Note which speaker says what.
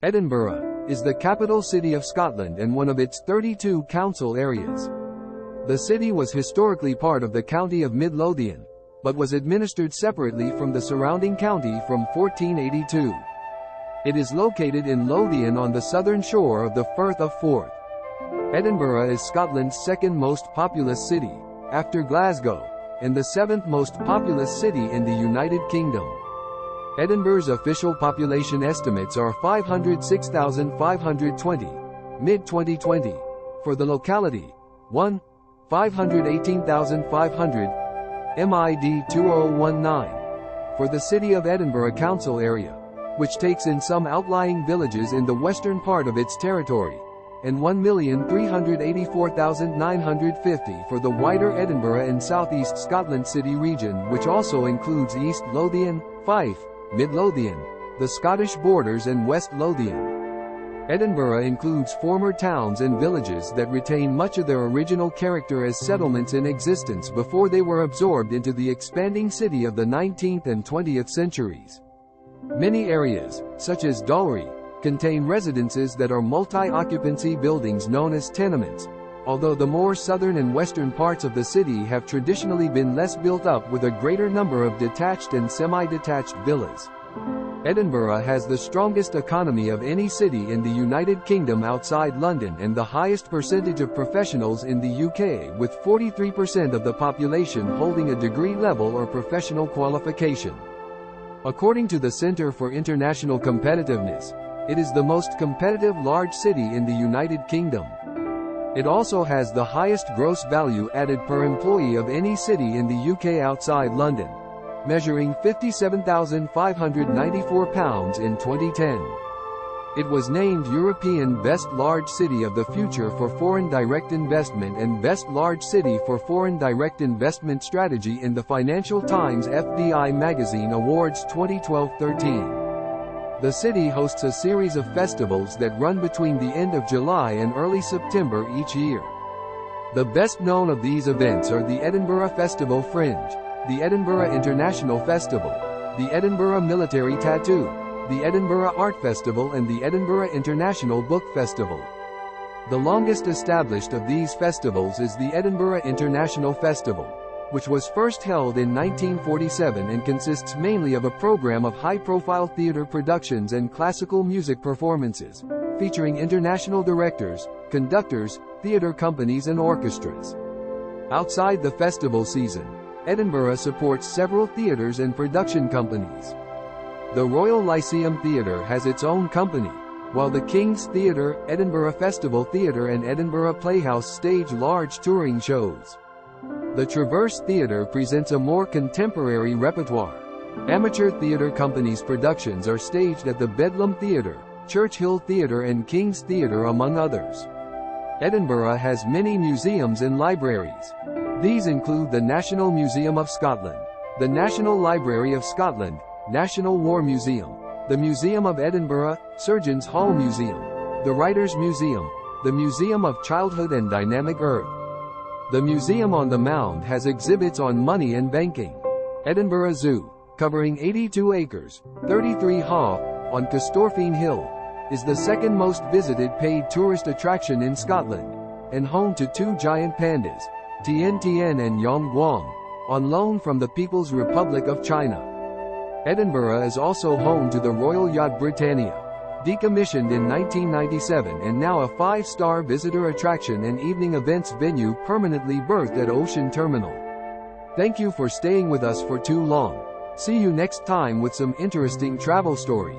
Speaker 1: Edinburgh is the capital city of Scotland and one of its 32 council areas. The city was historically part of the county of Midlothian, but was administered separately from the surrounding county from 1482. It is located in Lothian on the southern shore of the Firth of Forth. Edinburgh is Scotland's second most populous city, after Glasgow, and the seventh most populous city in the United Kingdom. Edinburgh's official population estimates are 506,520, mid-2020. For the locality, 518,500, MID 2019. For the City of Edinburgh council area, which takes in some outlying villages in the western part of its territory, and 1,384,950 for the wider Edinburgh and South East Scotland city region, which also includes East Lothian, Fife, Midlothian, the Scottish Borders and West Lothian. Edinburgh includes former towns and villages that retain much of their original character as settlements in existence before they were absorbed into the expanding city of the 19th and 20th centuries. Many areas, such as Dalry, contain residences that are multi-occupancy buildings known as tenements, although the more southern and western parts of the city have traditionally been less built up with a greater number of detached and semi-detached villas. Edinburgh has the strongest economy of any city in the United Kingdom outside London and the highest percentage of professionals in the UK, with 43% of the population holding a degree level or professional qualification. According to the Centre for International Competitiveness, it is the most competitive large city in the United Kingdom. It also has the highest gross value added per employee of any city in the UK outside London, measuring £57,594 in 2010. It was named European Best Large City of the Future for Foreign Direct Investment and Best Large City for Foreign Direct Investment Strategy in the Financial Times FDI Magazine Awards 2012-13. The city hosts a series of festivals that run between the end of July and early September each year. The best known of these events are the Edinburgh Festival Fringe, the Edinburgh International Festival, the Edinburgh Military Tattoo, the Edinburgh Art Festival and the Edinburgh International Book Festival. The longest established of these festivals is the Edinburgh International Festival, which was first held in 1947 and consists mainly of a program of high-profile theatre productions and classical music performances, featuring international directors, conductors, theatre companies and orchestras. Outside the festival season, Edinburgh supports several theatres and production companies. The Royal Lyceum Theatre has its own company, while the King's Theatre, Edinburgh Festival Theatre and Edinburgh Playhouse stage large touring shows. The Traverse Theatre presents a more contemporary repertoire. Amateur theatre companies' productions are staged at the Bedlam Theatre, Churchill Theatre and King's Theatre among others. Edinburgh has many museums and libraries. These include the National Museum of Scotland, the National Library of Scotland, National War Museum, the Museum of Edinburgh, Surgeons' Hall Museum, the Writers' Museum, the Museum of Childhood and Dynamic Earth. The Museum on the Mound has exhibits on money and banking. Edinburgh Zoo, covering 82 acres, 33 ha, on Corstorphine Hill, is the second most visited paid tourist attraction in Scotland, and home to two giant pandas, Tien Tien and Yang Guang, on loan from the People's Republic of China. Edinburgh is also home to the Royal Yacht Britannia, decommissioned in 1997 and now a 5-star visitor attraction and evening events venue permanently berthed at Ocean Terminal. Thank you for staying with us for too long. See you next time with some interesting travel story.